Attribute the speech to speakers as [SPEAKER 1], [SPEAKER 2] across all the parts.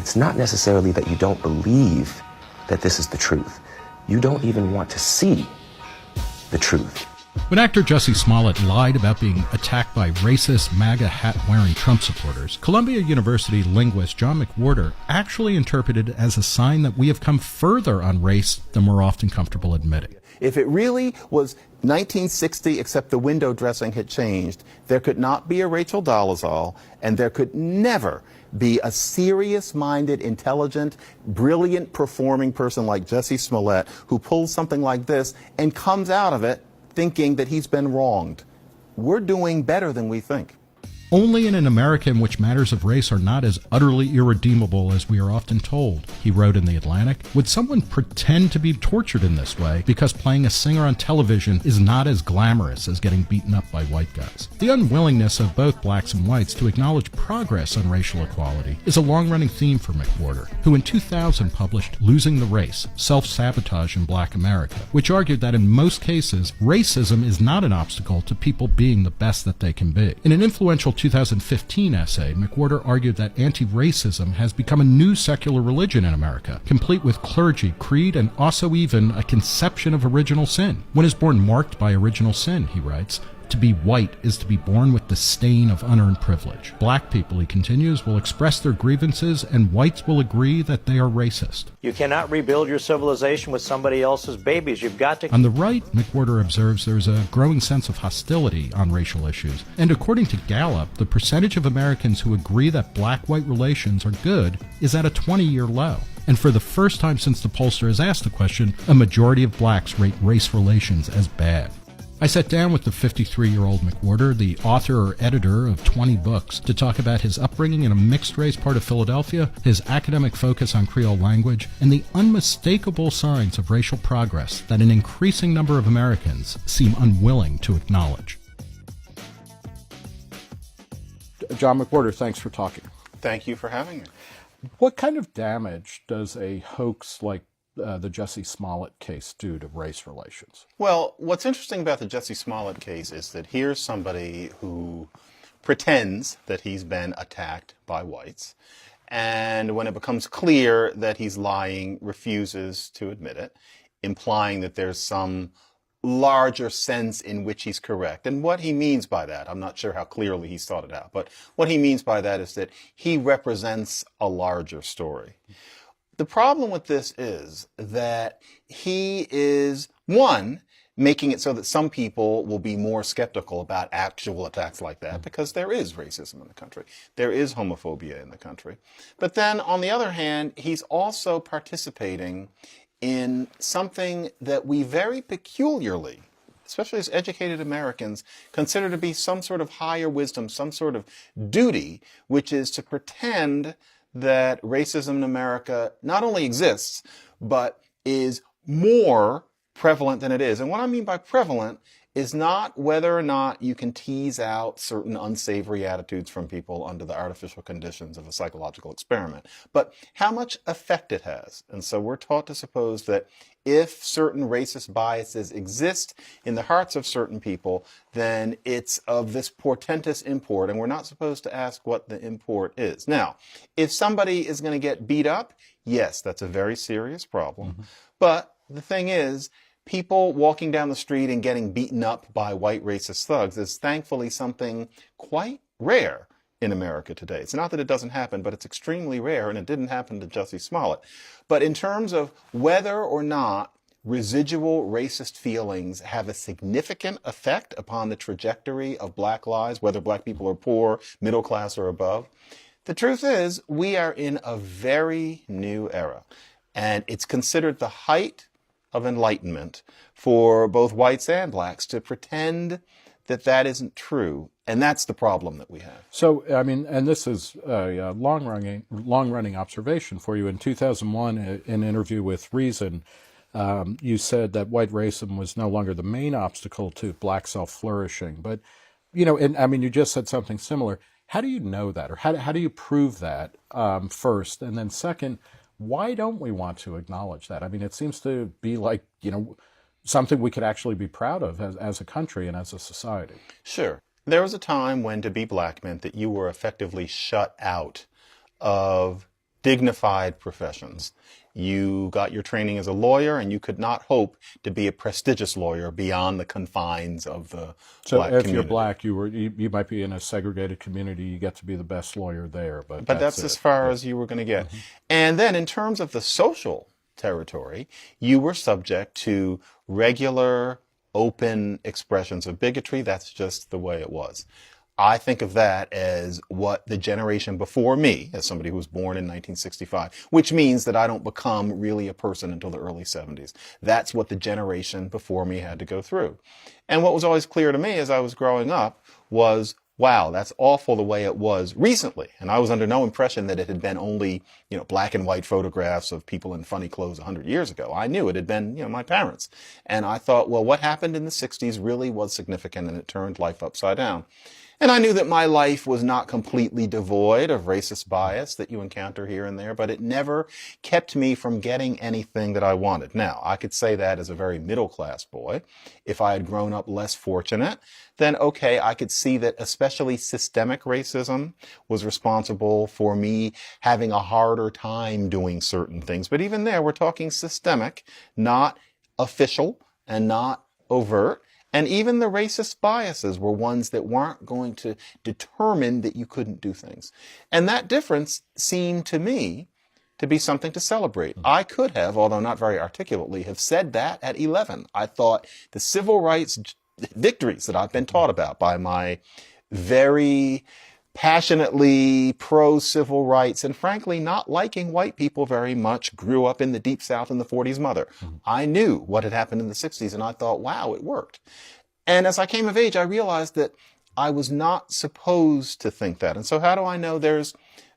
[SPEAKER 1] It's not necessarily that you don't believe that this is the truth. You don't even want to see the truth.
[SPEAKER 2] When actor Jussie Smollett lied about being attacked by racist, MAGA hat-wearing Trump supporters, Columbia University linguist John McWhorter actually interpreted it as a sign that we have come further on race than we're often comfortable admitting.
[SPEAKER 3] If it really was 1960, except the window dressing had changed, there could not be a Rachel Dolezal, and there could never be a serious-minded, intelligent, brilliant performing person like Jussie Smollett who pulls something like this and comes out of it thinking that he's been wronged. We're doing better than we think.
[SPEAKER 2] Only in an America in which matters of race are not as utterly irredeemable as we are often told, he wrote in The Atlantic, would someone pretend to be tortured in this way because playing a singer on television is not as glamorous as getting beaten up by white guys. The unwillingness of both blacks and whites to acknowledge progress on racial equality is a long-running theme for McWhorter, who in 2000 published Losing the Race, Self-Sabotage in Black America, which argued that in most cases, racism is not an obstacle to people being the best that they can be. In an influential 2015 essay, McWhorter argued that anti-racism has become a new secular religion in America, complete with clergy, creed, and also even a conception of original sin. One is born marked by original sin, he writes. To be white is to be born with the stain of unearned privilege. Black people, he continues, will express their grievances, and whites will agree that they are racist.
[SPEAKER 4] You cannot rebuild your civilization with somebody else's babies. You've got to...
[SPEAKER 2] On the right, McWhorter observes there is a growing sense of hostility on racial issues. And according to Gallup, the percentage of Americans who agree that black-white relations are good is at a 20-year low. And for the first time since the pollster has asked the question, a majority of blacks rate race relations as bad. I sat down with the 53-year-old McWhorter, the author or editor of 20 books, to talk about his upbringing in a mixed-race part of Philadelphia, his academic focus on Creole language, and the unmistakable signs of racial progress that an increasing number of Americans seem unwilling to acknowledge. John McWhorter, thanks for talking.
[SPEAKER 3] Thank you for having me.
[SPEAKER 2] What kind of damage does a hoax like the Jussie Smollett case do to race relations?
[SPEAKER 3] Well, what's interesting about the Jussie Smollett case is that here's somebody who pretends that he's been attacked by whites, and when it becomes clear that he's lying, refuses to admit it, implying that there's some larger sense in which he's correct. And what he means by that, I'm not sure how clearly he's thought it out, but what he means by that is that he represents a larger story. The problem with this is that he is, one, making it so that some people will be more skeptical about actual attacks like that because there is racism in the country. There is homophobia in the country. But then, on the other hand, he's also participating in something that we very peculiarly, especially as educated Americans, consider to be some sort of higher wisdom, some sort of duty, which is to pretend that racism in America not only exists, but is more prevalent than it is. And what I mean by prevalent is not whether or not you can tease out certain unsavory attitudes from people under the artificial conditions of a psychological experiment, but how much effect it has. And so we're taught to suppose that if certain racist biases exist in the hearts of certain people, then it's of this portentous import, and we're not supposed to ask what the import is. Now, if somebody is going to get beat up, yes, that's a very serious problem. Mm-hmm. But the thing is, people walking down the street and getting beaten up by white racist thugs is thankfully something quite rare in America today. It's not that it doesn't happen, but it's extremely rare, and it didn't happen to Jussie Smollett. But in terms of whether or not residual racist feelings have a significant effect upon the trajectory of black lives, whether black people are poor, middle class, or above, the truth is we are in a very new era, and it's considered the height of enlightenment for both whites and blacks to pretend that that isn't true. And that's the problem that we have.
[SPEAKER 2] So, I mean, and this is a long-running observation for you. In 2001, in an interview with Reason, you said that white racism was no longer the main obstacle to black self-flourishing. But, you know, and I mean, you just said something similar. How do you know that? Or how do you prove that, first? And then second, why don't we want to acknowledge that? I mean, it seems to be like, you know, something we could actually be proud of as a country and as a society.
[SPEAKER 3] Sure. There was a time when to be black meant that you were effectively shut out of dignified professions. You got your training as a lawyer, and you could not hope to be a prestigious lawyer beyond the confines of the black
[SPEAKER 2] if
[SPEAKER 3] community.
[SPEAKER 2] you're black, you might be in a segregated community. You get to be the best lawyer there, but
[SPEAKER 3] that's as far as you were going to get. And then in terms of the social territory, you were subject to regular, open expressions of bigotry. That's just the way it was. I think of that as what the generation before me, as somebody who was born in 1965, which means that I don't become really a person until the early 70s. That's what the generation before me had to go through. And what was always clear to me as I was growing up was, wow, that's awful the way it was recently. And I was under no impression that it had been only, black and white photographs of people in funny clothes 100 years ago. I knew it had been, my parents. And I thought, well, what happened in the 60s really was significant, and it turned life upside down. And I knew that my life was not completely devoid of racist bias that you encounter here and there, but it never kept me from getting anything that I wanted. Now, I could say that as a very middle-class boy. If I had grown up less fortunate, then okay, I could see that especially systemic racism was responsible for me having a harder time doing certain things. But even there, we're talking systemic, not official and not overt. And even the racist biases were ones that weren't going to determine that you couldn't do things. And that difference seemed to me to be something to celebrate. I could have, although not very articulately, have said that at 11. I thought the civil rights victories that I've been taught about by my very passionately pro-civil rights and frankly not liking white people very much, grew up in the Deep South in the 40s mother. I knew what had happened in the 60s, and I thought, wow, it worked. And as I came of age, I realized that I was not supposed to think that. And so how do I know? There's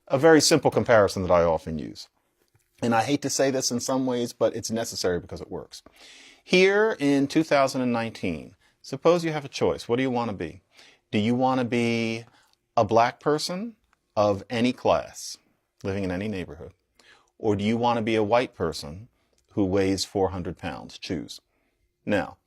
[SPEAKER 3] a very simple comparison that I often use. And I hate to say this in some ways, but it's necessary because it works. Here in 2019, suppose you have a choice. What do you want to be? Do you want to be a black person of any class living in any neighborhood? Or do you want to be a white person who weighs 400 pounds? Choose. Now,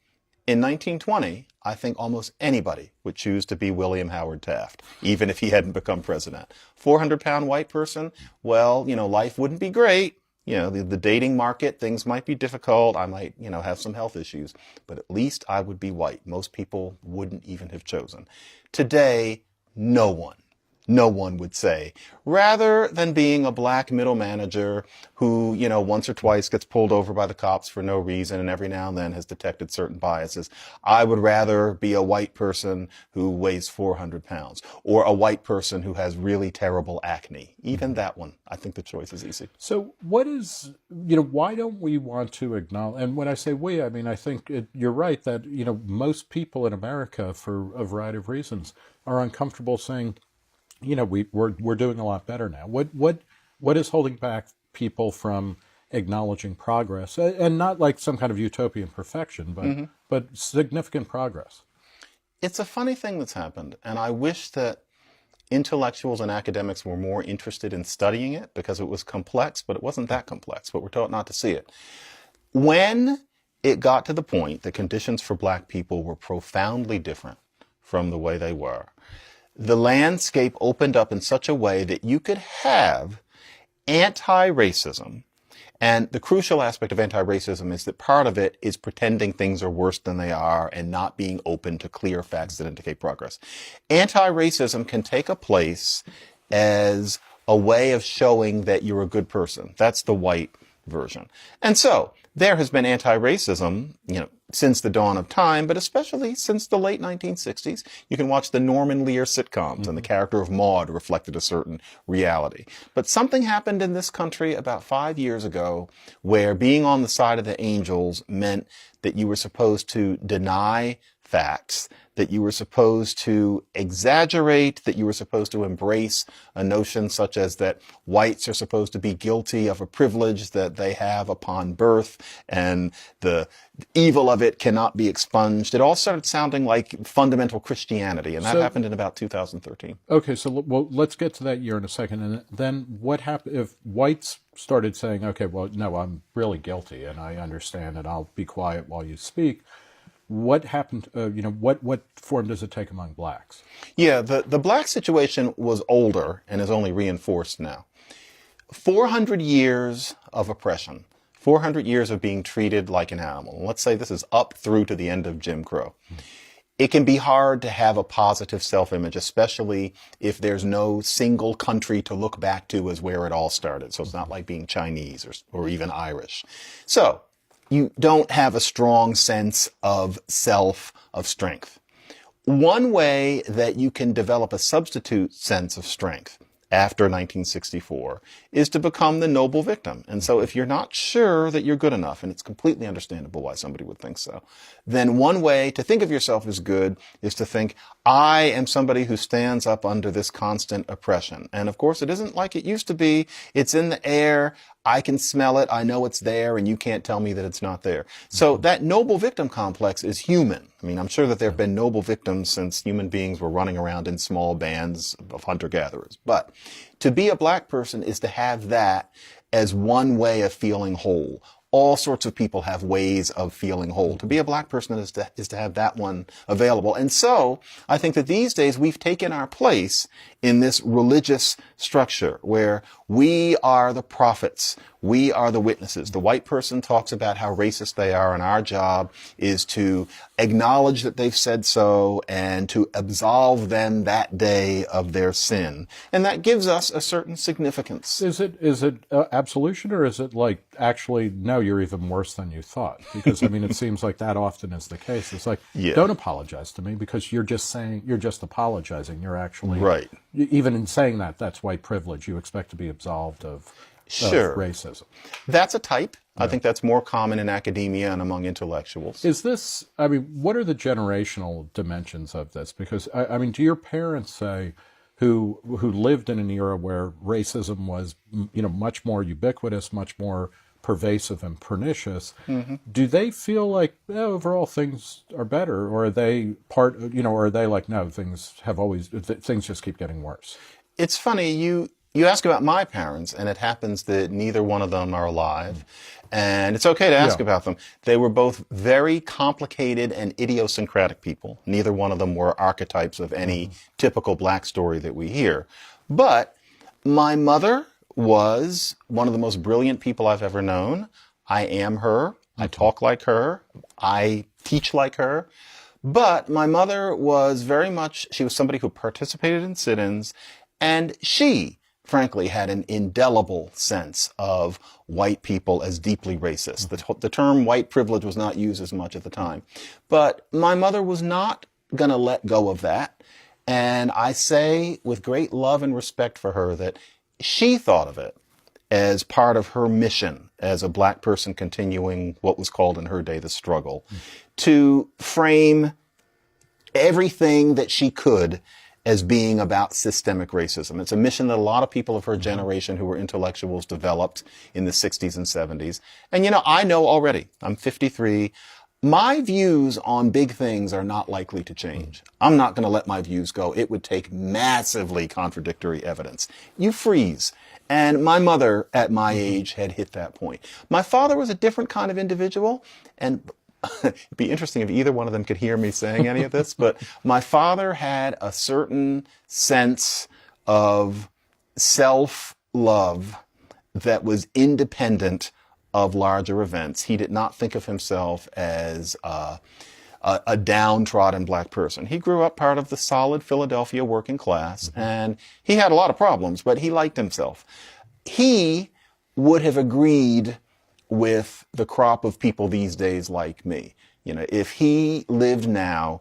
[SPEAKER 3] in 1920, I think almost anybody would choose to be William Howard Taft, even if he hadn't become president. 400-pound white person, well, life wouldn't be great. The dating market, things might be difficult. I might, have some health issues, but at least I would be white. Most people wouldn't even have chosen. Today, no one would say, rather than being a black middle manager who, once or twice gets pulled over by the cops for no reason and every now and then has detected certain biases, I would rather be a white person who weighs 400 pounds or a white person who has really terrible acne. Even that one, I think the choice is easy.
[SPEAKER 2] So what is, why don't we want to acknowledge, and when I say we, I mean, I think you're right that, most people in America, for a variety of reasons, are uncomfortable saying, we're doing a lot better now. What is holding back people from acknowledging progress, and not like some kind of utopian perfection, but significant progress?
[SPEAKER 3] It's a funny thing that's happened, and I wish that intellectuals and academics were more interested in studying it because it was complex, but it wasn't that complex, but we're taught not to see it. When it got to the point that conditions for black people were profoundly different from the way they were, the landscape opened up in such a way that you could have anti-racism. And the crucial aspect of anti-racism is that part of it is pretending things are worse than they are and not being open to clear facts that indicate progress. Anti-racism can take a place as a way of showing that you're a good person. That's the white version. And so there has been anti-racism, since the dawn of time, but especially since the late 1960s. You can watch the Norman Lear sitcoms, and the character of Maude reflected a certain reality. But something happened in this country about 5 years ago where being on the side of the angels meant that you were supposed to deny facts, that you were supposed to exaggerate, that you were supposed to embrace a notion such as that whites are supposed to be guilty of a privilege that they have upon birth, and the evil of it cannot be expunged. It all started sounding like fundamental Christianity, and that happened in about 2013.
[SPEAKER 2] Okay, so let's get to that year in a second. And then what happened if whites started saying, okay, well, no, I'm really guilty, and I understand, and I'll be quiet while you speak. What happened, what form does it take among blacks?
[SPEAKER 3] Yeah, the black situation was older and is only reinforced now. 400 years of oppression, 400 years of being treated like an animal. Let's say this is up through to the end of Jim Crow. It can be hard to have a positive self-image, especially if there's no single country to look back to as where it all started. So it's not like being Chinese or even Irish. So you don't have a strong sense of self, of strength. One way that you can develop a substitute sense of strength after 1964 is to become the noble victim. And so if you're not sure that you're good enough, and it's completely understandable why somebody would think so, then one way to think of yourself as good is to think, I am somebody who stands up under this constant oppression. And of course, it isn't like it used to be. It's in the air. I can smell it. I know it's there, and you can't tell me that it's not there. So that noble victim complex is human. I mean, I'm sure that there have been noble victims since human beings were running around in small bands of hunter-gatherers. But to be a black person is to have that as one way of feeling whole. All sorts of people have ways of feeling whole. To be a black person is to have that one available. And so I think that these days we've taken our place in this religious structure where we are the prophets. We are the witnesses. The white person talks about how racist they are, and our job is to acknowledge that they've said so and to absolve them that day of their sin. And that gives us a certain significance.
[SPEAKER 2] Is it absolution, or is it like, actually, no, you're even worse than you thought? Because, I mean, it seems like that often is the case. It's like, don't apologize to me, because you're just apologizing. You're actually,
[SPEAKER 3] right.
[SPEAKER 2] Even in saying that, that's white privilege. You expect to be absolved of racism.
[SPEAKER 3] That's a type. I think that's more common in academia and among intellectuals.
[SPEAKER 2] Is this, I mean, what are the generational dimensions of this? Because, I mean, do your parents say, who lived in an era where racism was, much more ubiquitous, much more pervasive and pernicious, do they feel like overall things are better, or are they or are they like, no, things just keep getting worse?
[SPEAKER 3] It's funny, you ask about my parents, and it happens that neither one of them are alive. And it's okay to ask about them. They were both very complicated and idiosyncratic people. Neither one of them were archetypes of any typical black story that we hear. But my mother was one of the most brilliant people I've ever known. I am her. I talk like her. I teach like her. But my mother was she was somebody who participated in sit-ins, and she frankly had an indelible sense of white people as deeply racist. The term white privilege was not used as much at the time. But my mother was not going to let go of that. And I say with great love and respect for her that she thought of it as part of her mission as a black person continuing what was called in her day the struggle, to frame everything that she could as being about systemic racism. It's a mission that a lot of people of her generation who were intellectuals developed in the 60s and 70s. And, I know already, I'm 53, my views on big things are not likely to change. I'm not going to let my views go. It would take massively contradictory evidence. You freeze. And my mother, at my age, had hit that point. My father was a different kind of individual, and it'd be interesting if either one of them could hear me saying any of this, but my father had a certain sense of self-love that was independent of larger events. He did not think of himself as a downtrodden black person. He grew up part of the solid Philadelphia working class, and he had a lot of problems, but he liked himself. He would have agreed with the crop of people these days like me. If he lived now,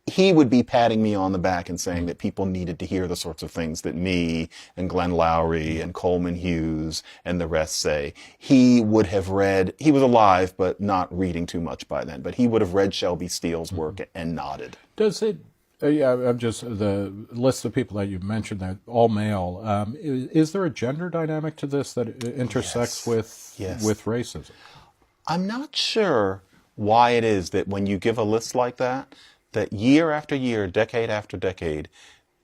[SPEAKER 3] he would be patting me on the back and saying that people needed to hear the sorts of things that me and Glenn Lowry and Coleman Hughes and the rest say. He would have read, he was alive, but not reading too much by then, but he would have read Shelby Steele's work and nodded.
[SPEAKER 2] Does it, I'm just, the list of people that you mentioned, that all male, is there a gender dynamic to this that intersects with racism?
[SPEAKER 3] I'm not sure why it is that when you give a list like that year after year, decade after decade,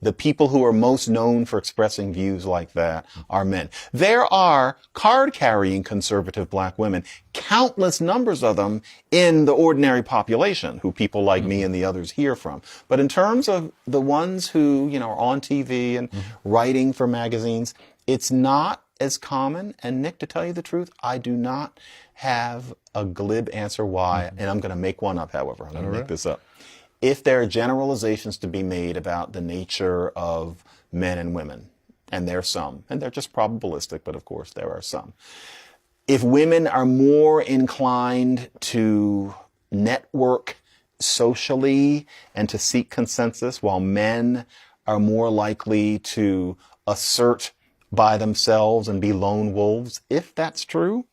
[SPEAKER 3] the people who are most known for expressing views like that are men. There are card-carrying conservative black women, countless numbers of them in the ordinary population, who people like me and the others hear from. But in terms of the ones who, are on TV and writing for magazines, it's not as common. And Nick, to tell you the truth, I do not have a glib answer why, and I'm going to make one up, however. I'm going to make this up. If there are generalizations to be made about the nature of men and women, and there are some, and they're just probabilistic, but of course there are some. If women are more inclined to network socially and to seek consensus, while men are more likely to assert by themselves and be lone wolves, if that's true,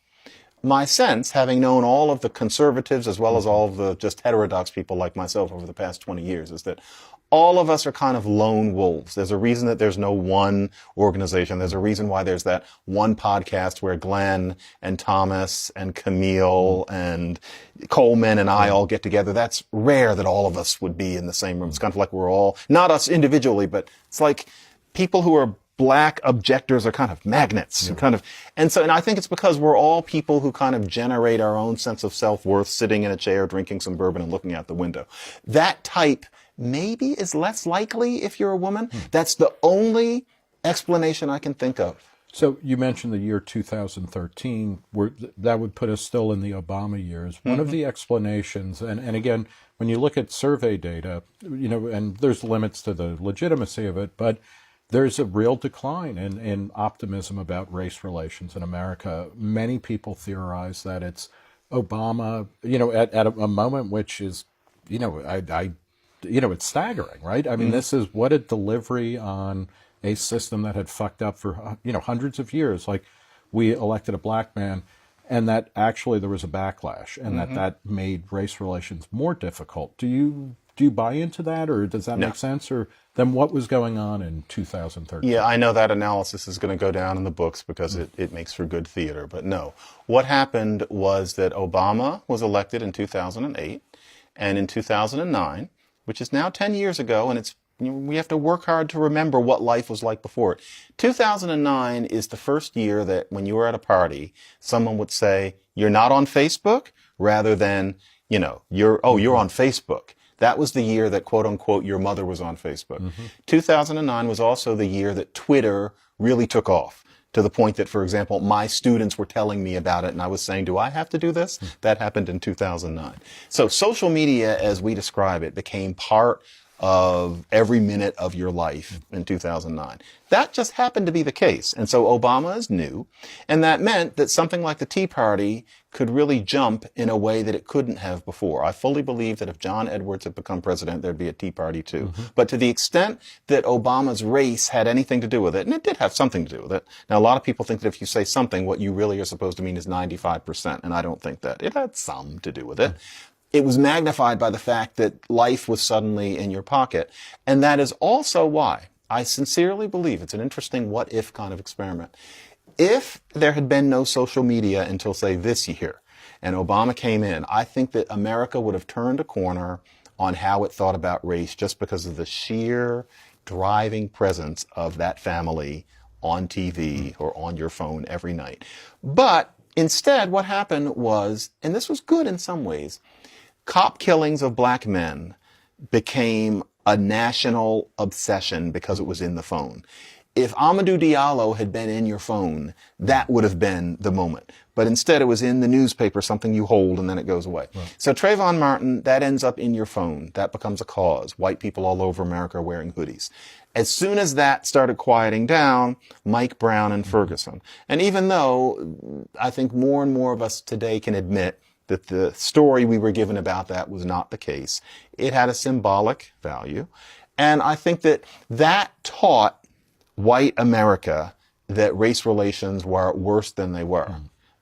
[SPEAKER 3] my sense, having known all of the conservatives as well as all of the just heterodox people like myself over the past 20 years, is that all of us are kind of lone wolves. There's a reason that there's no one organization. There's a reason why there's that one podcast where Glenn and Thomas and Camille and Coleman and I all get together. That's rare that all of us would be in the same room. It's kind of like we're all, not us individually, but it's like people who are black objectors are kind of magnets, and I think it's because we're all people who kind of generate our own sense of self-worth sitting in a chair, drinking some bourbon and looking out the window. That type maybe is less likely if you're a woman. That's the only explanation I can think of.
[SPEAKER 2] So you mentioned the year 2013, where that would put us still in the Obama years. One of the explanations, and again, when you look at survey data, and there's limits to the legitimacy of it, but there's a real decline in optimism about race relations in America. Many people theorize that it's Obama, at a moment which is, it's staggering, right? I mean, this is what a delivery on a system that had fucked up for, hundreds of years. Like, we elected a black man, and that actually there was a backlash, and that made race relations more difficult. Do you buy into that, or does that make sense? Or then what was going on in 2013?
[SPEAKER 3] Yeah, I know that analysis is going to go down in the books because it makes for good theater. But no, what happened was that Obama was elected in 2008, and in 2009, which is now 10 years ago, and we have to work hard to remember what life was like before it. 2009 is the first year that when you were at a party, someone would say, "You're not on Facebook," rather than, you're on Facebook. That was the year that, quote unquote, your mother was on Facebook. 2009 was also the year that Twitter really took off, to the point that, for example, my students were telling me about it, and I was saying, do I have to do this? That happened in 2009. So social media, as we describe it, became part of every minute of your life in 2009. That just happened to be the case. And so Obama is new. And that meant that something like the Tea Party could really jump in a way that it couldn't have before. I fully believe that if John Edwards had become president, there'd be a Tea Party too. But to the extent that Obama's race had anything to do with it, and it did have something to do with it. Now, a lot of people think that if you say something, what you really are supposed to mean is 95%. And I don't think that. It had some to do with it. It was magnified by the fact that life was suddenly in your pocket. And that is also why I sincerely believe it's an interesting what-if kind of experiment. If there had been no social media until, say, this year, and Obama came in, I think that America would have turned a corner on how it thought about race just because of the sheer driving presence of that family on TV or on your phone every night. But instead, what happened was, and this was good in some ways, cop killings of black men became a national obsession because it was in the phone. If Amadou Diallo had been in your phone, that would have been the moment. But instead it was in the newspaper, something you hold and then it goes away. Right. So Trayvon Martin, that ends up in your phone. That becomes a cause. White people all over America are wearing hoodies. As soon as that started quieting down, Mike Brown and Ferguson. And even though I think more and more of us today can admit that the story we were given about that was not the case, it had a symbolic value. And I think that taught white America that race relations were worse than they were.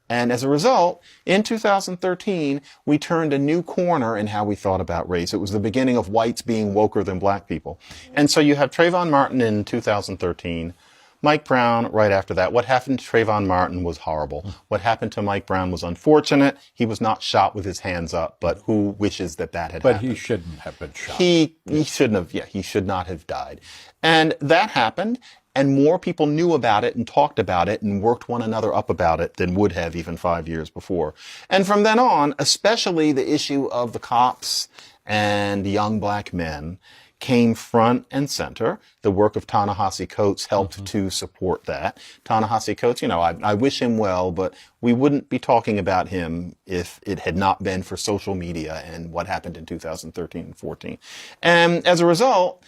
[SPEAKER 3] And as a result, in 2013, we turned a new corner in how we thought about race. It was the beginning of whites being woker than black people. And so you have Trayvon Martin in 2013, Mike Brown right after that. What happened to Trayvon Martin was horrible. What happened to Mike Brown was unfortunate. He was not shot with his hands up, but who wishes that had happened?
[SPEAKER 2] But he shouldn't have been shot.
[SPEAKER 3] He shouldn't have, he should not have died. And that happened, and more people knew about it and talked about it and worked one another up about it than would have even 5 years before. And from then on, especially the issue of the cops and young black men came front and center. The work of Ta-Nehisi Coates helped to support that. Ta-Nehisi Coates, I wish him well, but we wouldn't be talking about him if it had not been for social media and what happened in 2013 and 14. And as a result,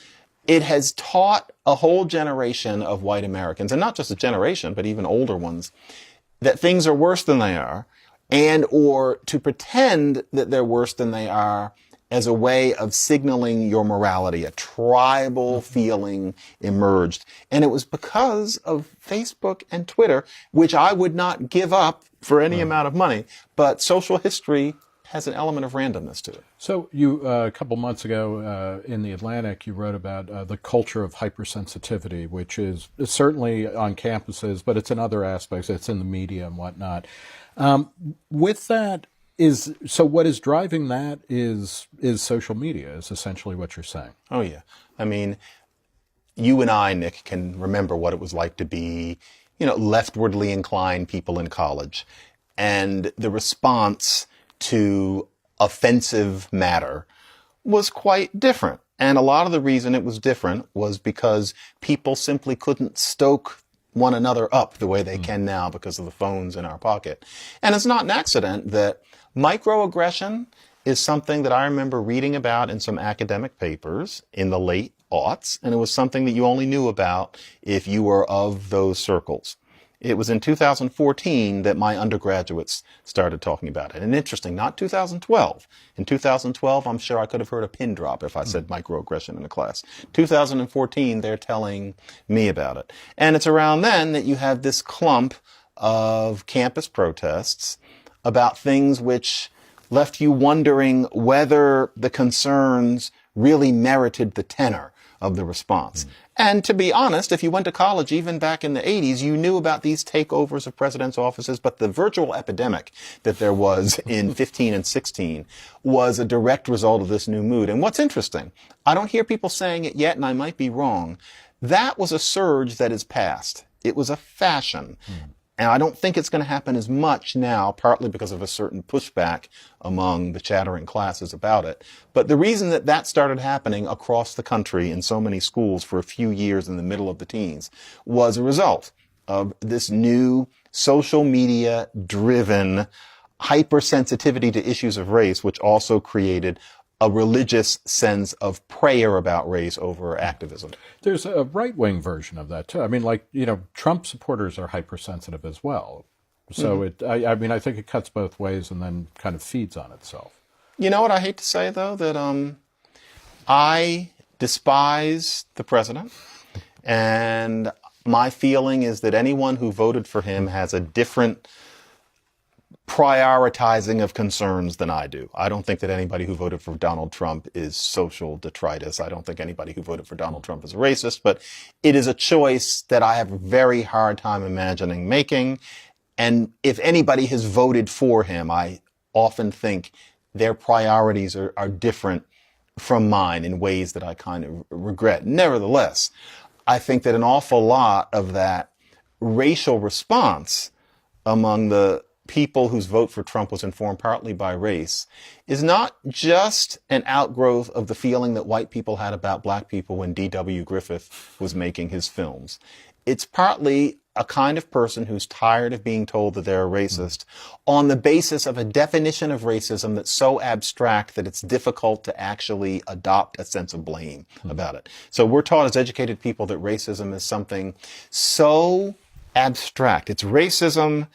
[SPEAKER 3] it has taught a whole generation of white Americans, and not just a generation, but even older ones, that things are worse than they are, and or to pretend that they're worse than they are as a way of signaling your morality. A tribal feeling emerged. And it was because of Facebook and Twitter, which I would not give up for any amount of money. But social history has an element of randomness to it.
[SPEAKER 2] So you, a couple months ago in The Atlantic, you wrote about the culture of hypersensitivity, which is certainly on campuses, but it's in other aspects. It's in the media and whatnot. With that, so what is driving that is social media, is essentially what you're saying.
[SPEAKER 3] Oh, yeah. I mean, you and I, Nick, can remember what it was like to be, leftwardly inclined people in college. And the response to offensive matter was quite different. And a lot of the reason it was different was because people simply couldn't stoke one another up the way they can now because of the phones in our pocket. And it's not an accident that microaggression is something that I remember reading about in some academic papers in the late aughts, and it was something that you only knew about if you were of those circles. It was in 2014 that my undergraduates started talking about it. And interesting, not 2012. In 2012, I'm sure I could have heard a pin drop if I said microaggression in a class. 2014, they're telling me about it. And it's around then that you have this clump of campus protests about things which left you wondering whether the concerns really merited the tenor of the response. And to be honest, if you went to college even back in the 80s, you knew about these takeovers of presidents' offices, but the virtual epidemic that there was in 15 and 16 was a direct result of this new mood. And what's interesting, I don't hear people saying it yet, and I might be wrong, that was a surge that is past. It was a fashion. And I don't think it's going to happen as much now, partly because of a certain pushback among the chattering classes about it. But the reason that that started happening across the country in so many schools for a few years in the middle of the teens was a result of this new social media driven hypersensitivity to issues of race, which also created a religious sense of prayer about race over activism.
[SPEAKER 2] There's a right-wing version of that, too. I mean, Trump supporters are hypersensitive as well. So I think it cuts both ways and then kind of feeds on itself.
[SPEAKER 3] You know what I hate to say, though? That I despise the president. And my feeling is that anyone who voted for him has a different prioritizing of concerns than I do. I don't think that anybody who voted for Donald Trump is social detritus. I don't think anybody who voted for Donald Trump is a racist, but it is a choice that I have a very hard time imagining making. And if anybody has voted for him, I often think their priorities are different from mine in ways that I kind of regret. Nevertheless, I think that an awful lot of that racial response among the people whose vote for Trump was informed partly by race is not just an outgrowth of the feeling that white people had about black people when D.W. Griffith was making his films. It's partly a kind of person who's tired of being told that they're a racist on the basis of a definition of racism that's so abstract that it's difficult to actually adopt a sense of blame about it. So we're taught as educated people that racism is something so abstract. It's racism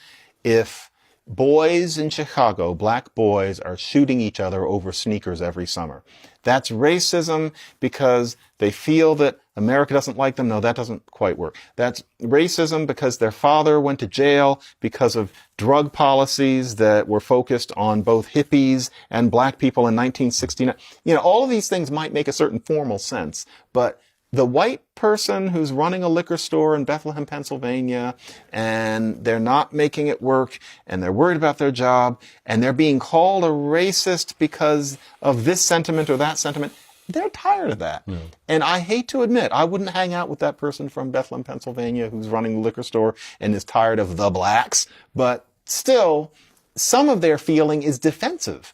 [SPEAKER 3] if boys in Chicago, black boys, are shooting each other over sneakers every summer. That's racism because they feel that America doesn't like them. No, that doesn't quite work. That's racism because their father went to jail because of drug policies that were focused on both hippies and black people in 1969. All of these things might make a certain formal sense, but the white person who's running a liquor store in Bethlehem, Pennsylvania, and they're not making it work, and they're worried about their job, and they're being called a racist because of this sentiment or that sentiment, they're tired of that. And I hate to admit, I wouldn't hang out with that person from Bethlehem, Pennsylvania, who's running the liquor store and is tired of the blacks. But still, some of their feeling is defensive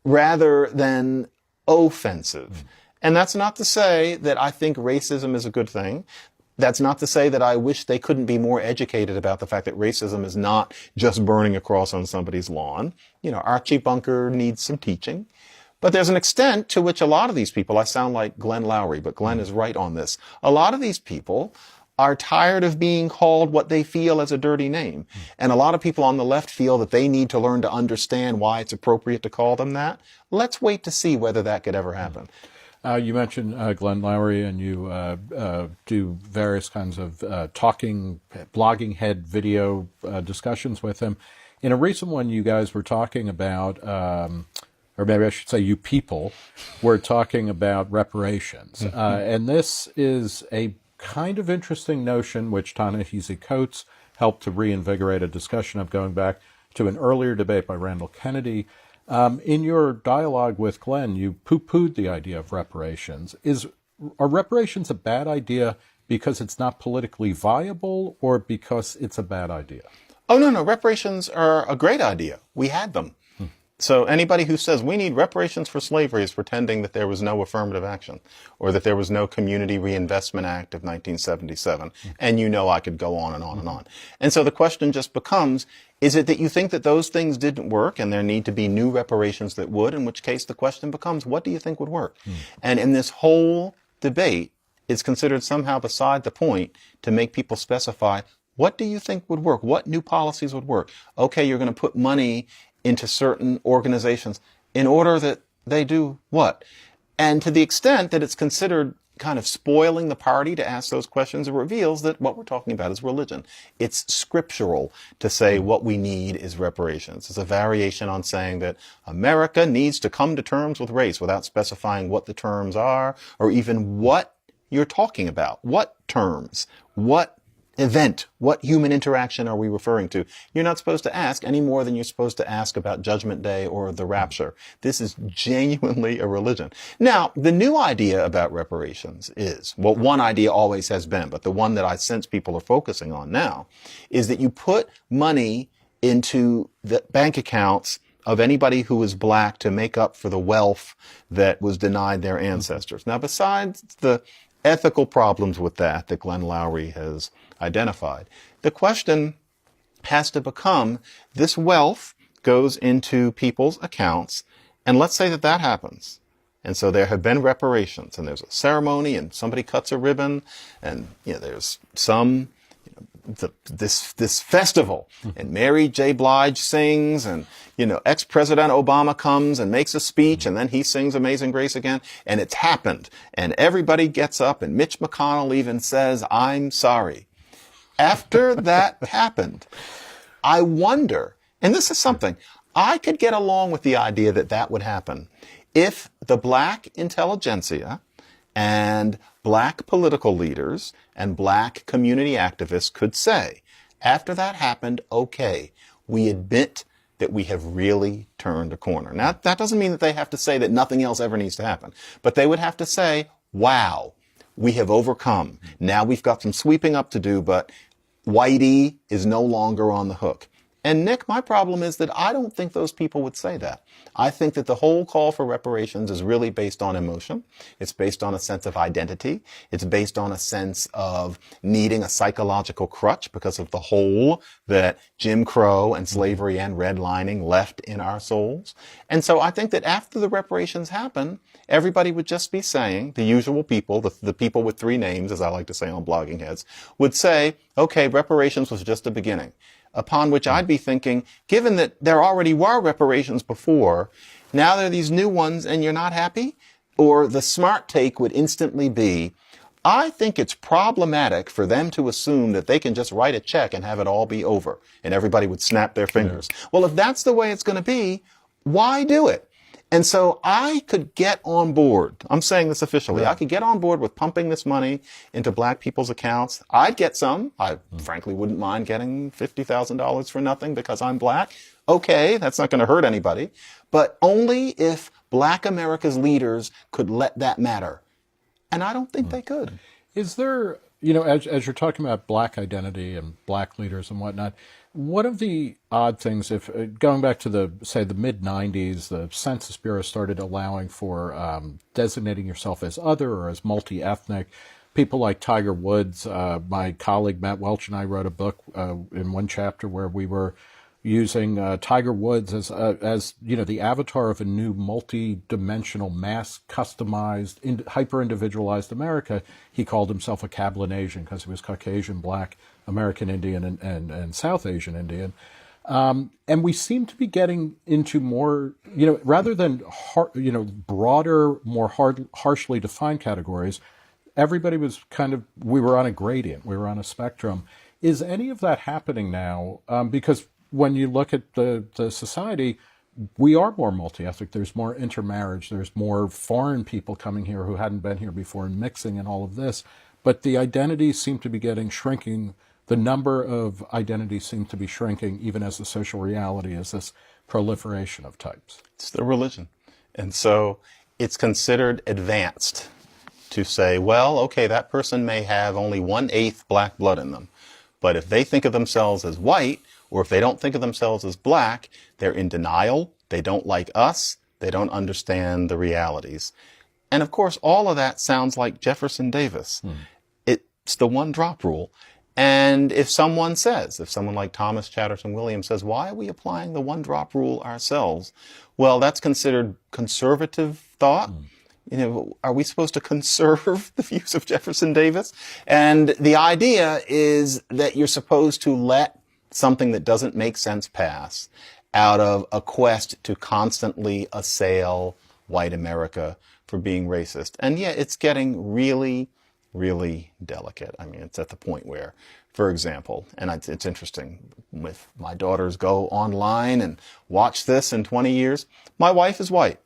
[SPEAKER 3] rather than offensive. And that's not to say that I think racism is a good thing. That's not to say that I wish they couldn't be more educated about the fact that racism is not just burning a cross on somebody's lawn. You know, Archie Bunker needs some teaching. But there's an extent to which a lot of these people, I sound like Glenn Lowry, but Glenn is right on this. A lot of these people are tired of being called what they feel as a dirty name. And a lot of people on the left feel that they need to learn to understand why it's appropriate to call them that. Let's wait to see whether that could ever happen.
[SPEAKER 5] You mentioned Glenn Lowry, and you do various kinds of talking, blogging head video discussions with him. In a recent one, you guys were talking about, or maybe I should say you people were talking about reparations. And this is a kind of interesting notion, which Ta-Nehisi Coates helped to reinvigorate a discussion of, going back to an earlier debate by Randall Kennedy. In your dialogue with Glenn, you poo-pooed the idea of reparations. Are reparations a bad idea because it's not politically viable, or because it's a bad idea?
[SPEAKER 3] Oh, no. Reparations are a great idea. We had them. So anybody who says we need reparations for slavery is pretending that there was no affirmative action, or that there was no Community Reinvestment Act of 1977. And you know I could go on and on and on. And so the question just becomes, is it that you think that those things didn't work and there need to be new reparations that would, in which case the question becomes, what do you think would work? And in this whole debate, it's considered somehow beside the point to make people specify, what do you think would work? What new policies would work? Okay, you're going to put money into certain organizations in order that they do what? And to the extent that it's considered kind of spoiling the party to ask those questions, it reveals that what we're talking about is religion. It's scriptural to say what we need is reparations. It's a variation on saying that America needs to come to terms with race without specifying what the terms are, or even what you're talking about. What terms? What event? What human interaction are we referring to? You're not supposed to ask any more than you're supposed to ask about Judgment Day or the rapture. This is genuinely a religion. Now, the new idea about reparations is, well, one idea always has been, but the one that I sense people are focusing on now, is that you put money into the bank accounts of anybody who is black to make up for the wealth that was denied their ancestors. Now, besides the ethical problems with that Glenn Lowry has identified, the question has to become, this wealth goes into people's accounts, and let's say that that happens. And so there have been reparations, and there's a ceremony, and somebody cuts a ribbon, and there's some this festival, and Mary J. Blige sings, and ex-President Obama comes and makes a speech, and then he sings Amazing Grace again, and it's happened, and everybody gets up, and Mitch McConnell even says, I'm sorry. After that happened, I wonder, and this is something, I could get along with the idea that that would happen if the black intelligentsia and black political leaders and black community activists could say, after that happened, okay, we admit that we have really turned a corner. Now, that doesn't mean that they have to say that nothing else ever needs to happen, but they would have to say, wow, we have overcome. Now we've got some sweeping up to do, but Whitey is no longer on the hook. And Nick, my problem is that I don't think those people would say that. I think that the whole call for reparations is really based on emotion. It's based on a sense of identity. It's based on a sense of needing a psychological crutch because of the hole that Jim Crow and slavery and redlining left in our souls. And so I think that after the reparations happen, everybody would just be saying, the usual people, the people with three names, as I like to say on Blogging Heads, would say, okay, reparations was just a beginning. Upon which I'd be thinking, given that there already were reparations before, now there are these new ones and you're not happy? Or the smart take would instantly be, I think it's problematic for them to assume that they can just write a check and have it all be over, and everybody would snap their fingers. Yeah. Well, if that's the way it's going to be, why do it? And so I could get on board. I'm saying this officially. Yeah. I could get on board with pumping this money into black people's accounts. I'd get some. I frankly wouldn't mind getting $50,000 for nothing because I'm black. Okay, that's not going to hurt anybody. But only if black America's leaders could let that matter. And I don't think they could.
[SPEAKER 5] Is there, as you're talking about black identity and black leaders and whatnot, One of the odd things, if going back to the mid '90s, the Census Bureau started allowing for designating yourself as other or as multi-ethnic. People like Tiger Woods, my colleague Matt Welch and I wrote a book in one chapter where we were using Tiger Woods as the avatar of a new multi-dimensional, mass customized, hyper-individualized America. He called himself a Cablinasian because he was Caucasian, Black, American Indian, and South Asian Indian. And we seem to be getting into more, rather than broader, more harshly defined categories. Everybody was we were on a gradient, we were on a spectrum. Is any of that happening now? Because when you look at the society, we are more multi-ethnic. There's more intermarriage. There's more foreign people coming here who hadn't been here before and mixing and all of this. But the identities seem to be shrinking. The number of identities seem to be shrinking, even as the social reality is this proliferation of types.
[SPEAKER 3] It's the religion. And so it's considered advanced to say, well, okay, that person may have only 1/8 black blood in them. But if they think of themselves as white, or if they don't think of themselves as black, they're in denial. They don't like us. They don't understand the realities. And of course, all of that sounds like Jefferson Davis. It's the one drop rule. And if someone like Thomas Chatterton Williams says, why are we applying the one drop rule ourselves? Well, that's considered conservative thought. Are we supposed to conserve the views of Jefferson Davis? And the idea is that you're supposed to let something that doesn't make sense pass out of a quest to constantly assail white America for being racist. And yeah, it's getting really, really delicate. I mean, it's at the point where, for example, and it's interesting, if my daughters go online and watch this in 20 years, my wife is white.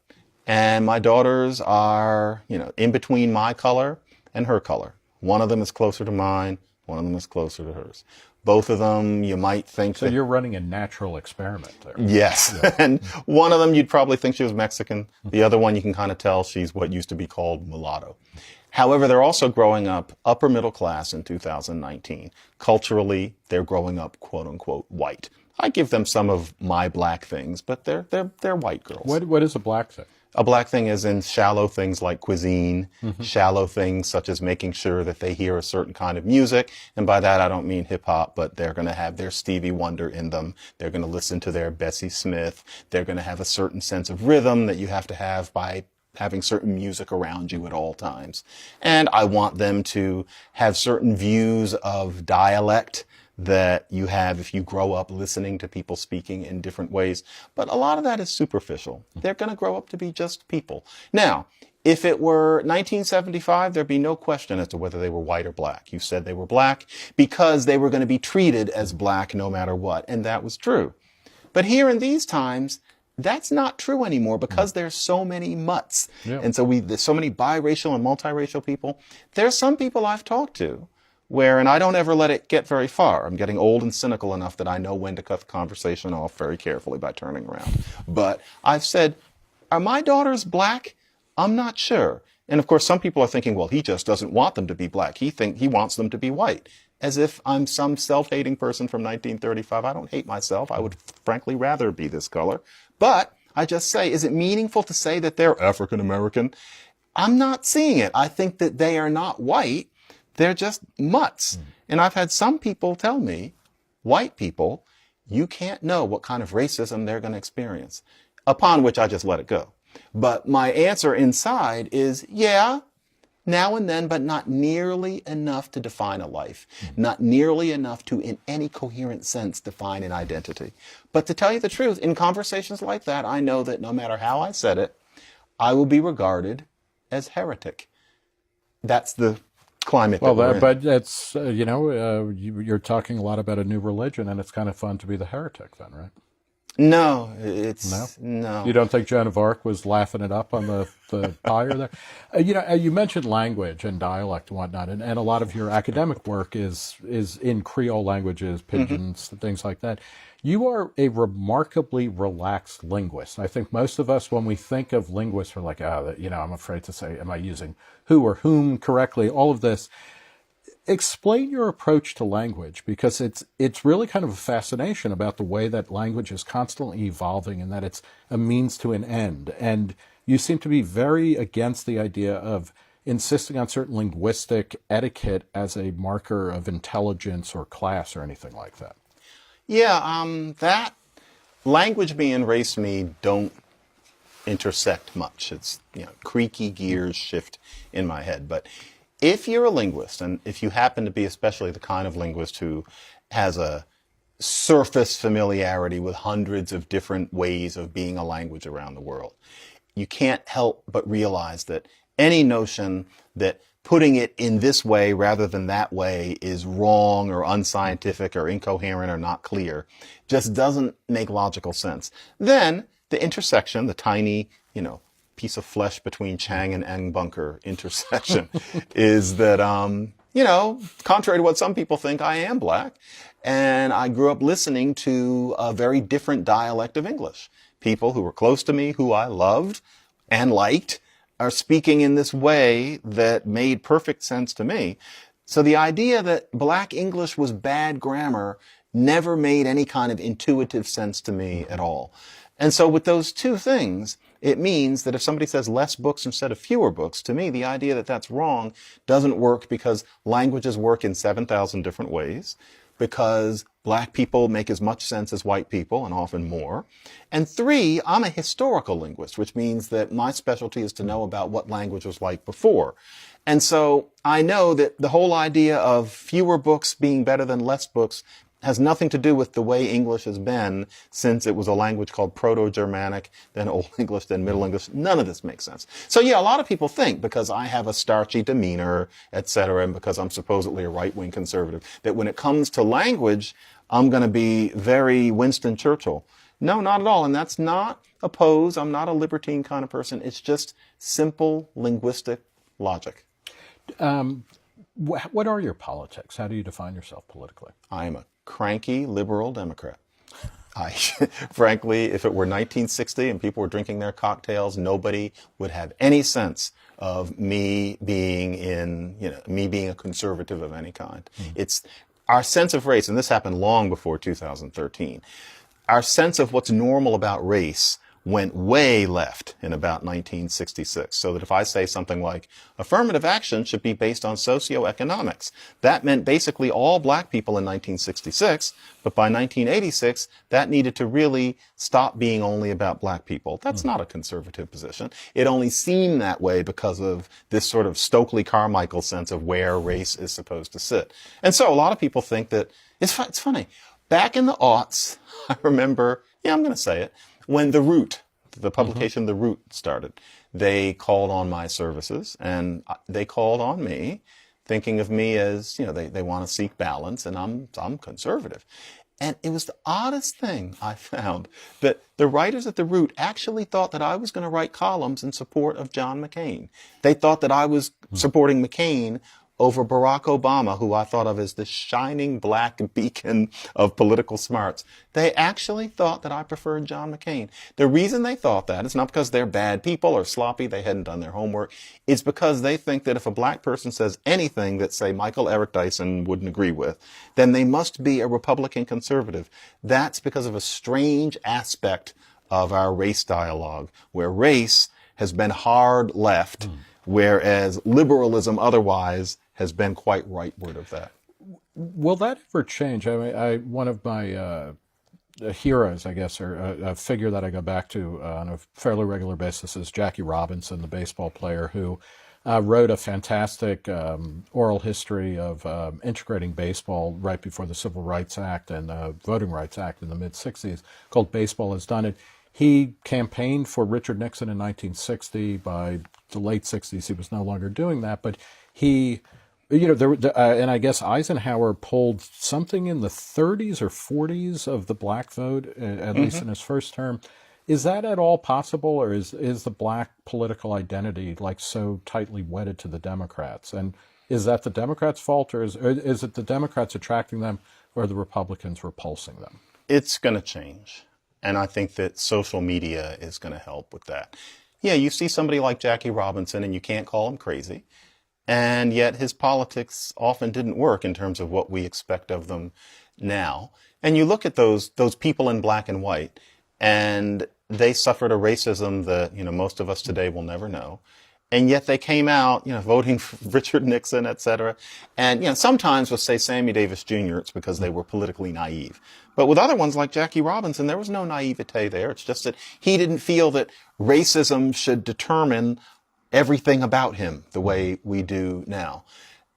[SPEAKER 3] And my daughters are, in between my color and her color. One of them is closer to mine. One of them is closer to hers. Both of them, you might think.
[SPEAKER 5] So you're running a natural experiment there.
[SPEAKER 3] Yes. Yeah. And one of them, you'd probably think she was Mexican. The other one, you can kind of tell she's what used to be called mulatto. However, they're also growing up upper middle class in 2019. Culturally, they're growing up, quote unquote, white. I give them some of my black things, but they're white girls.
[SPEAKER 5] What is a black thing?
[SPEAKER 3] A black thing is in shallow things like cuisine, shallow things such as making sure that they hear a certain kind of music. And by that, I don't mean hip hop, but they're going to have their Stevie Wonder in them. They're going to listen to their Bessie Smith. They're going to have a certain sense of rhythm that you have to have by having certain music around you at all times. And I want them to have certain views of dialect that you have if you grow up listening to people speaking in different ways. But a lot of that is superficial. They're going to grow up to be just people. Now, if it were 1975, there'd be no question as to whether they were white or black. You said they were black because they were going to be treated as black no matter what. And that was true. But here in these times, that's not true anymore because there's so many mutts. Yeah. And so there's so many biracial and multiracial people. There's some people I've talked to and I don't ever let it get very far. I'm getting old and cynical enough that I know when to cut the conversation off very carefully by turning around. But I've said, are my daughters black? I'm not sure. And of course, some people are thinking, well, he just doesn't want them to be black. He wants them to be white. As if I'm some self-hating person from 1935. I don't hate myself. I would frankly rather be this color. But I just say, is it meaningful to say that they're African American? I'm not seeing it. I think that they are not white. They're just mutts. And I've had some people tell me, white people, you can't know what kind of racism they're going to experience. Upon which I just let it go. But my answer inside is, yeah, now and then, but not nearly enough to define a life. Not nearly enough to, in any coherent sense, define an identity. But to tell you the truth, in conversations like that, I know that no matter how I said it, I will be regarded as heretic. That's the climate that we're in.
[SPEAKER 5] But it's, you're talking a lot about a new religion, and it's kind of fun to be the heretic then, right?
[SPEAKER 3] No, no.
[SPEAKER 5] You don't think Joan of Arc was laughing it up on the pyre there? You mentioned language and dialect and whatnot, and a lot of your academic work is in Creole languages, pidgins, things like that. You are a remarkably relaxed linguist. I think most of us, when we think of linguists, are like, I'm afraid to say, am I using who or whom correctly? All of this. Explain your approach to language, because it's really kind of a fascination about the way that language is constantly evolving and that it's a means to an end. And you seem to be very against the idea of insisting on certain linguistic etiquette as a marker of intelligence or class or anything like that.
[SPEAKER 3] Yeah, that language me and race me don't intersect much. It's, creaky gears shift in my head. But if you're a linguist, and if you happen to be especially the kind of linguist who has a surface familiarity with hundreds of different ways of being a language around the world, you can't help but realize that any notion that putting it in this way rather than that way is wrong or unscientific or incoherent or not clear just doesn't make logical sense. Then the intersection, the tiny, piece of flesh between Chang and Eng Bunker intersection is that, contrary to what some people think, I am black. And I grew up listening to a very different dialect of English. People who were close to me, who I loved and liked, are speaking in this way that made perfect sense to me. So the idea that black English was bad grammar never made any kind of intuitive sense to me at all. And so with those two things, it means that if somebody says less books instead of fewer books, to me, the idea that that's wrong doesn't work, because languages work in 7,000 different ways, because black people make as much sense as white people, and often more. And three, I'm a historical linguist, which means that my specialty is to know about what language was like before. And so I know that the whole idea of fewer books being better than less books has nothing to do with the way English has been since it was a language called Proto-Germanic, then Old English, then Middle English. None of this makes sense. So yeah, a lot of people think, because I have a starchy demeanor, etc., and because I'm supposedly a right-wing conservative, that when it comes to language, I'm going to be very Winston Churchill. No, not at all. And that's not a pose. I'm not a libertine kind of person. It's just simple linguistic logic.
[SPEAKER 5] What are your politics? How do you define yourself politically?
[SPEAKER 3] I am a cranky liberal Democrat. Frankly, if it were 1960 and people were drinking their cocktails, nobody would have any sense of me being a conservative of any kind. It's our sense of race, and this happened long before 2013. Our sense of what's normal about race went way left in about 1966. So that if I say something like, affirmative action should be based on socioeconomics, that meant basically all black people in 1966, but by 1986, that needed to really stop being only about black people. That's not a conservative position. It only seemed that way because of this sort of Stokely Carmichael sense of where race is supposed to sit. And so a lot of people think that, it's funny, back in the aughts, I remember, I'm going to say it, when the publication The Root started, they called on my services, and they called on me, thinking of me as, they want to seek balance, and I'm conservative. And it was the oddest thing I found, that the writers at The Root actually thought that I was going to write columns in support of John McCain. They thought that I was supporting McCain over Barack Obama, who I thought of as the shining black beacon of political smarts. They actually thought that I preferred John McCain. The reason they thought that is not because they're bad people or sloppy, they hadn't done their homework. It's because they think that if a black person says anything that, say, Michael Eric Dyson wouldn't agree with, then they must be a Republican conservative. That's because of a strange aspect of our race dialogue, where race has been hard left, whereas liberalism otherwise has been quite rightward of that.
[SPEAKER 5] Will that ever change? I mean, one of my heroes, I guess, or a figure that I go back to on a fairly regular basis is Jackie Robinson, the baseball player, who wrote a fantastic oral history of integrating baseball right before the Civil Rights Act and Voting Rights Act in the mid-'60s, called Baseball Has Done It. He campaigned for Richard Nixon in 1960. By the late 60s, he was no longer doing that, but he... and I guess Eisenhower pulled something in the 30s or 40s of the black vote, at least in his first term. Is that at all possible, or is the black political identity so tightly wedded to the Democrats? And is that the Democrats' fault, or is it the Democrats attracting them, or the Republicans repulsing them?
[SPEAKER 3] It's going to change. And I think that social media is going to help with that. Yeah, you see somebody like Jackie Robinson, and you can't call him crazy. And yet his politics often didn't work in terms of what we expect of them now. And you look at those people in black and white, and they suffered a racism that, most of us today will never know. And yet they came out, voting for Richard Nixon, et cetera. And, sometimes with, say, Sammy Davis Jr., it's because they were politically naive. But with other ones like Jackie Robinson, there was no naivete there. It's just that he didn't feel that racism should determine everything about him the way we do now.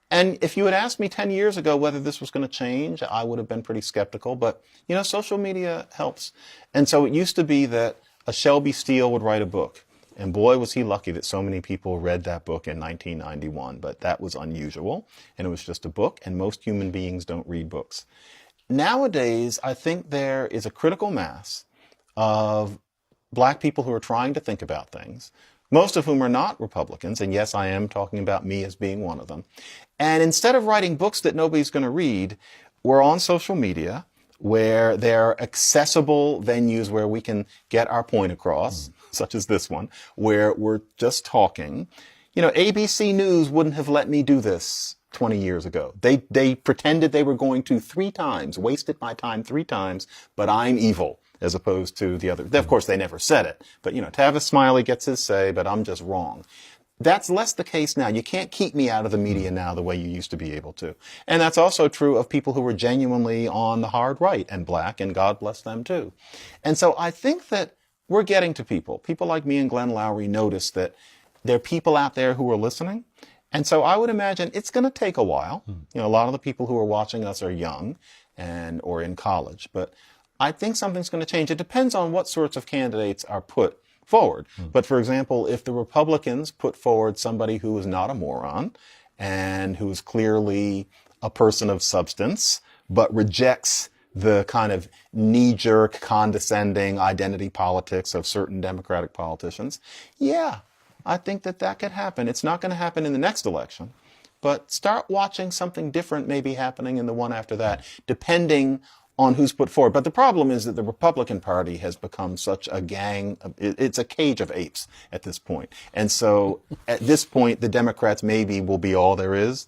[SPEAKER 3] And if you had asked me 10 years ago whether this was going to change, I would have been pretty skeptical. But, social media helps. And so it used to be that a Shelby Steele would write a book. And boy, was he lucky that so many people read that book in 1991. But that was unusual. And it was just a book. And most human beings don't read books. Nowadays, I think there is a critical mass of black people who are trying to think about things, most of whom are not Republicans. And yes, I am talking about me as being one of them. And instead of writing books that nobody's going to read, we're on social media where there are accessible venues where we can get our point across, such as this one, where we're just talking. ABC News wouldn't have let me do this 20 years ago. They pretended they were going to 3 times, wasted my time 3 times, but I'm evil, as opposed to the other. Of course, they never said it, but, Tavis Smiley gets his say, but I'm just wrong. That's less the case now. You can't keep me out of the media now the way you used to be able to. And that's also true of people who were genuinely on the hard right and black, and God bless them too. And so I think that we're getting to people. People like me and Glenn Loury notice that there are people out there who are listening. And so I would imagine it's going to take a while. A lot of the people who are watching us are young or in college. But I think something's going to change. It depends on what sorts of candidates are put forward. But for example, if the Republicans put forward somebody who is not a moron and who is clearly a person of substance, but rejects the kind of knee-jerk, condescending identity politics of certain Democratic politicians, yeah, I think that could happen. It's not going to happen in the next election, but start watching something different maybe happening in the one after that, depending on who's put forward. But the problem is that the Republican Party has become such a gang. It's a cage of apes at this point. And so at this point, the Democrats maybe will be all there is.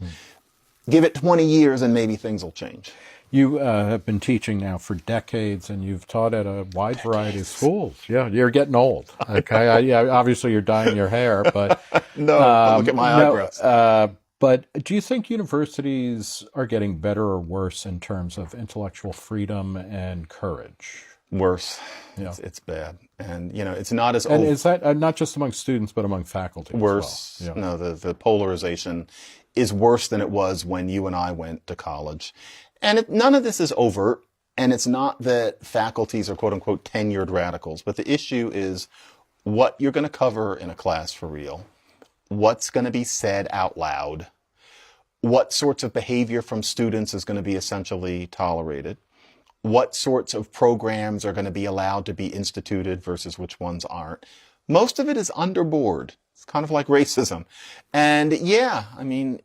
[SPEAKER 3] Give it 20 years and maybe things will change.
[SPEAKER 5] You have been teaching now for decades, and you've taught at a wide variety of schools. Yeah, you're getting old. Okay, obviously you're dyeing your hair, but
[SPEAKER 3] no, look at my eyebrows.
[SPEAKER 5] But do you think universities are getting better or worse in terms of intellectual freedom and courage?
[SPEAKER 3] Worse.
[SPEAKER 5] Yeah.
[SPEAKER 3] It's bad. And, it's not as
[SPEAKER 5] And is that not just among students, but among faculty
[SPEAKER 3] worse.
[SPEAKER 5] as well? Yeah.
[SPEAKER 3] No, the polarization is worse than it was when you and I went to college. And none of this is overt. And it's not that faculties are, quote unquote, tenured radicals. But the issue is what you're going to cover in a class for real. What's going to be said out loud, what sorts of behavior from students is going to be essentially tolerated, what sorts of programs are going to be allowed to be instituted versus which ones aren't. Most of it is underboard. It's kind of like racism. And yeah,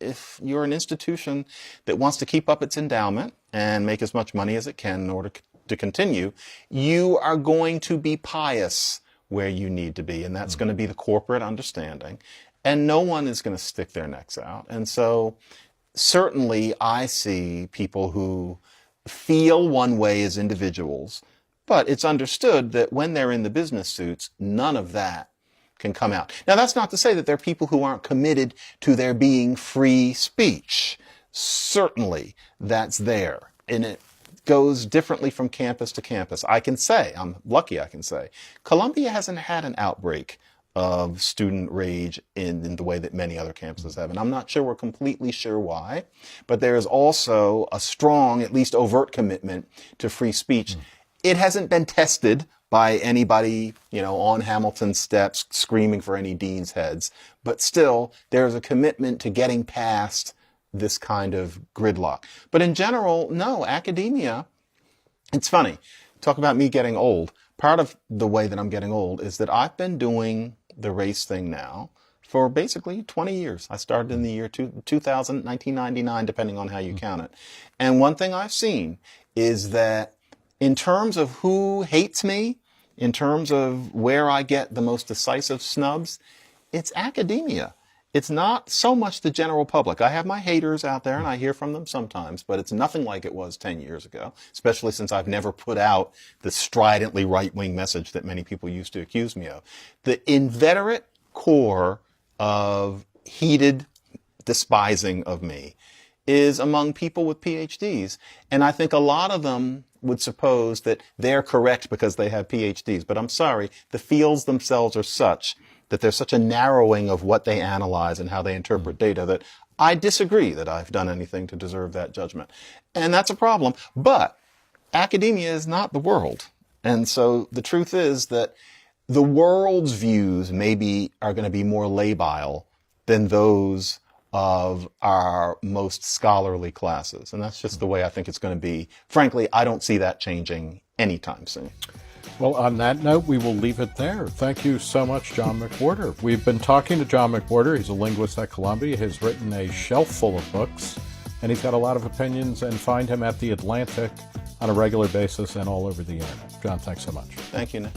[SPEAKER 3] if you're an institution that wants to keep up its endowment and make as much money as it can in order to continue, you are going to be pious where you need to be. And that's going to be the corporate understanding. And no one is going to stick their necks out. And so certainly I see people who feel one way as individuals, but it's understood that when they're in the business suits, none of that can come out. Now, that's not to say that there are people who aren't committed to there being free speech. Certainly that's there. And it goes differently from campus to campus. I can say, I'm lucky I can say, Columbia hasn't had an outbreak of student rage in the way that many other campuses have. And I'm not sure we're completely sure why, but there is also a strong, at least overt commitment to free speech. It hasn't been tested by anybody, on Hamilton steps screaming for any dean's heads, but still there's a commitment to getting past this kind of gridlock. But in general, no, academia, it's funny. Talk about me getting old. Part of the way that I'm getting old is that I've been doing the race thing now for basically 20 years. I started in the year 2000, 1999, depending on how you count it. And one thing I've seen is that in terms of who hates me, in terms of where I get the most decisive snubs, it's academia. It's not so much the general public. I have my haters out there and I hear from them sometimes, but it's nothing like it was 10 years ago, especially since I've never put out the stridently right-wing message that many people used to accuse me of. The inveterate core of heated despising of me is among people with PhDs. And I think a lot of them would suppose that they're correct because they have PhDs. But I'm sorry, the fields themselves are such that there's such a narrowing of what they analyze and how they interpret data that I disagree that I've done anything to deserve that judgment. And that's a problem. But academia is not the world. And so the truth is that the world's views maybe are going to be more labile than those of our most scholarly classes. And that's just the way I think it's going to be. Frankly, I don't see that changing anytime soon.
[SPEAKER 5] Well, on that note, we will leave it there. Thank you so much, John McWhorter. We've been talking to John McWhorter. He's a linguist at Columbia. He's written a shelf full of books, and he's got a lot of opinions, and find him at The Atlantic on a regular basis and all over the internet. John, thanks so much.
[SPEAKER 3] Thank you, Nick.